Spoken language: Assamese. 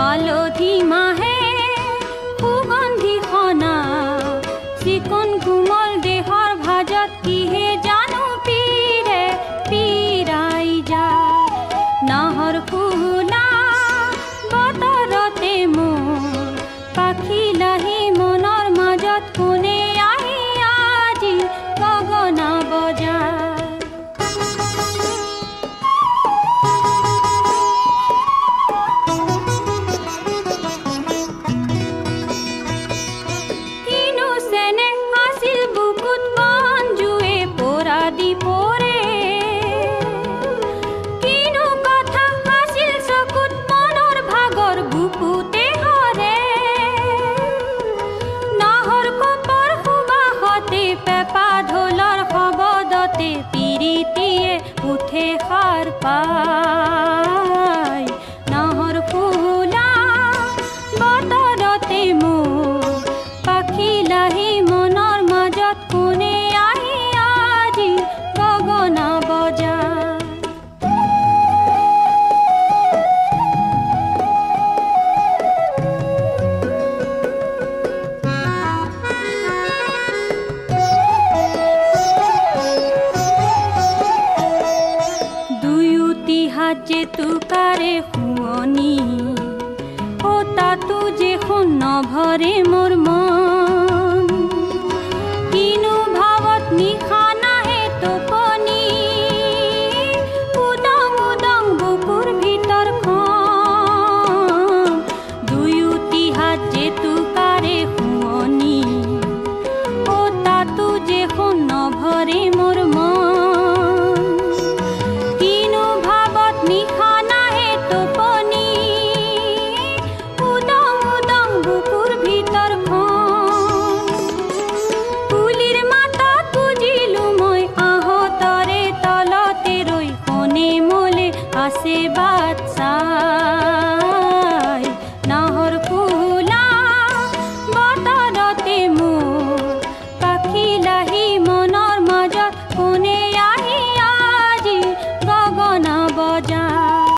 হালধি মাহে সুগন্ধি সনা চিকন কোমল দেহৰ ভাজত কিহে জানো পীৰে পীৰাই যায় নাহৰ ফুলা বতৰতে মোৰ পাখি লাহি মনৰ মাজত কোনে আহি আজি গগনা বজায় উঠে সাৰ পাই নাহৰ ফুলা বতৰতে মোৰ পাখি লাহি মনৰ মাজত কোনে আহি আজি গগনা বজায় যে তুকাৰে শুৱনি ও তাতো যে শুন নভৰে মোৰ মন কিনো ভাৱত নিশা নাহে টোপনি উদং উদং বুকুৰ ভিতৰখন দুয়োটি হাত যে তুকাৰে শুৱনি ও তাতো যে শুন নভৰে মোৰ মন আছে বাচ্চা